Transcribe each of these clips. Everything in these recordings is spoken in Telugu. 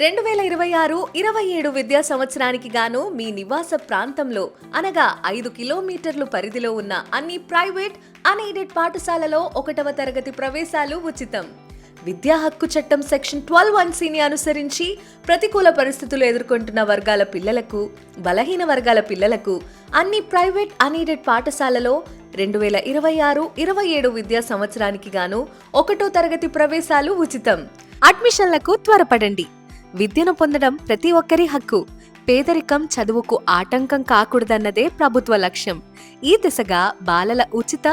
2026-27 విద్యా సంవత్సరానికి గాను మీ నివాస ప్రాంతంలో అనగా 5 కిలోమీటర్లు పరిధిలో ఉన్న అన్ని ప్రైవేట్ అన్ఎయిడెడ్ పాఠశాలలో 1వ తరగతి ప్రవేశాలు ఉచితం. విద్యా హక్కు చట్టం సెక్షన్ 12(1)ని అనుసరించి ప్రతికూల పరిస్థితులు ఎదుర్కొంటున్న వర్గాల పిల్లలకు, బలహీన వర్గాల పిల్లలకు అన్ని ప్రైవేట్ అన్ఎయిడెడ్ పాఠశాలలో 2026-27 విద్యా సంవత్సరానికి గాను 1వ తరగతి ప్రవేశాలు ఉచితం. అడ్మిషన్లకు త్వరపడండి. విద్యను పొందడం ప్రతి ఒక్కరి హక్కు. పేదరికం చదువుకు ఆటంకం కాకూడదన్నదే ప్రభుత్వ లక్ష్యం. ఈ దిశగా బాలల ఉచిత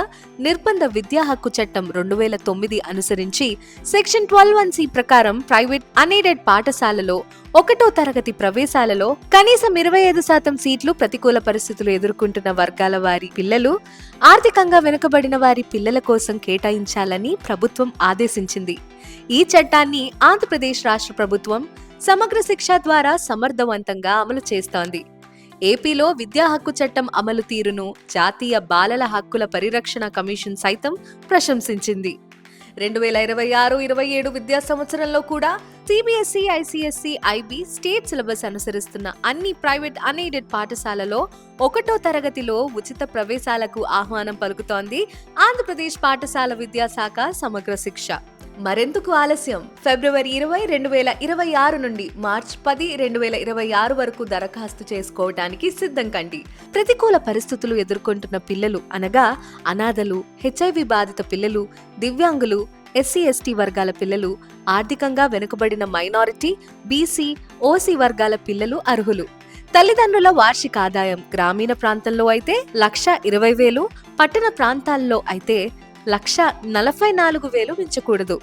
నిర్బంధ విద్యా హక్కు చట్టం 2009 అనుసరించి సెక్షన్ 12(1)C ప్రకారం ప్రైవేట్ అన్ఎయిడెడ్ పాఠశాలలో 1వ తరగతి ప్రవేశాలలో కనీసం 25% సీట్లు ప్రతికూల పరిస్థితులు ఎదుర్కొంటున్న వర్గాల వారి పిల్లలు, ఆర్థికంగా వెనుకబడిన వారి పిల్లల కోసం కేటాయించాలని ప్రభుత్వం ఆదేశించింది. ఈ చట్టాన్ని ఆంధ్రప్రదేశ్ రాష్ట్ర ప్రభుత్వం సమగ్ర శిక్ష ద్వారా సమర్థవంతంగా అమలు చేస్తోంది. ఏపీలో విద్యా హక్కు చట్టం అమలు తీరును జాతీయ బాలల హక్కుల పరిరక్షణ కమిషన్ సైతం ప్రశంసించింది. 2026-27 విద్యా సంవత్సరంలో కూడా CBSE, ICSE, IB state syllabus అనుసరిస్తున్న అన్ని ప్రైవేట్ అన్ఎయిడెడ్ పాఠశాలలో 1వ తరగతిలో ఉచిత ప్రవేశాలకు ఆహ్వానం పలుకుతోంది ఆంధ్రప్రదేశ్ పాఠశాల విద్యాశాఖ సమగ్ర శిక్ష. మరెందుకు ఆలస్యం? ఫిబ్రవరి 20, 2026 నుండి మార్చ్ 10, 2026 వరకు దరఖాస్తు చేసుకోవడానికి సిద్ధం కండి. ప్రతికూల పరిస్థితులు ఎదుర్కొంటున్న పిల్లలు అనగా అనాథలు, HIV బాధిత పిల్లలు, దివ్యాంగులు, SC, ST వర్గాల పిల్లలు, ఆర్థికంగా వెనుకబడిన మైనారిటీ, BC, OC వర్గాల పిల్లలు అర్హులు. తల్లిదండ్రుల వార్షిక ఆదాయం గ్రామీణ ప్రాంతంలో అయితే 1,20,000, పట్టణ ప్రాంతాల్లో అయితే 1,44,000 మించకూడదు.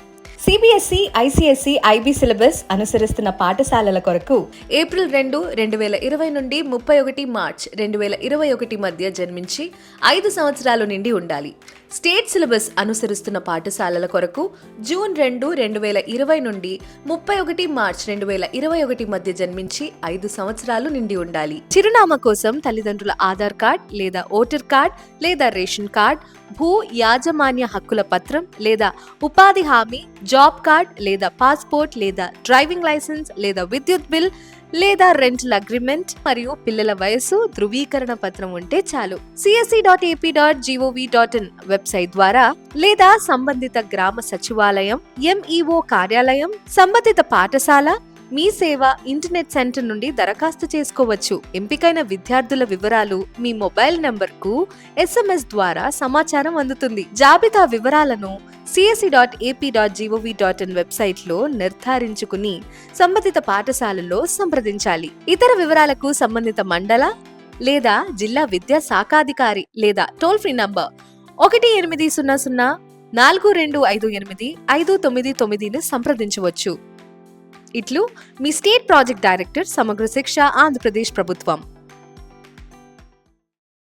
CBSE, ICSE, IB సిలబస్ అనుసరిస్తున్న పాఠశాలల కొరకు ఏప్రిల్ 2, 2020 నుండి 31 మార్చ్ 2021 మధ్య జన్మించి 5 సంవత్సరాలు నిండి ఉండాలి. స్టేట్ సిలబస్ అనుసరిస్తున్న పాఠశాలల కొరకు జూన్ 2, 2020 నుండి 31 మార్చ్ 2021 మధ్య జన్మించి 5 సంవత్సరాలు నిండి ఉండాలి. చిరునామా కోసం తల్లిదండ్రుల ఆధార్ కార్డ్ లేదా ఓటర్ కార్డ్ లేదా రేషన్ కార్డ్, భూ యాజమాన్య హక్కుల పత్రం లేదా ఉపాధి హామీ, జాబ్ కార్డ్ లేదా పాస్పోర్ట్ లేదా డ్రైవింగ్ లైసెన్స్ లేదా విద్యుత్ బిల్ లేదా రెంటల్ అగ్రిమెంట్ మరియు పిల్లల వయసు ధృవీకరణ పత్రం ఉంటే చాలు. csc.ap.gov.in వెబ్సైట్ ద్వారా లేదా సంబంధిత గ్రామ సచివాలయం, MEO కార్యాలయం, సంబంధిత పాఠశాల, మీ సేవ ఇంటర్నెట్ సెంటర్ నుండి దరఖాస్తు చేసుకోవచ్చు. ఎంపికైన విద్యార్థుల వివరాలు మీ మొబైల్ నంబర్కు SMS ద్వారా సమాచారం అందుతుంది. జాబితా వివరాలను csc.ap.gov.in వెబ్సైట్ లో నిర్ధారించుకుని సంబంధిత పాఠశాలలో సంప్రదించాలి. ఇతర వివరాలకు సంబంధిత మండల లేదా జిల్లా విద్యా శాఖాధికారి లేదా టోల్ ఫ్రీ నంబర్ 1800-4258-5999ను సంప్రదించవచ్చు. ఇట్లు మీ స్టేట్ ప్రాజెక్ట్ డైరెక్టర్ సమగ్ర శిక్ష ఆంధ్రప్రదేశ్ ప్రభుత్వం.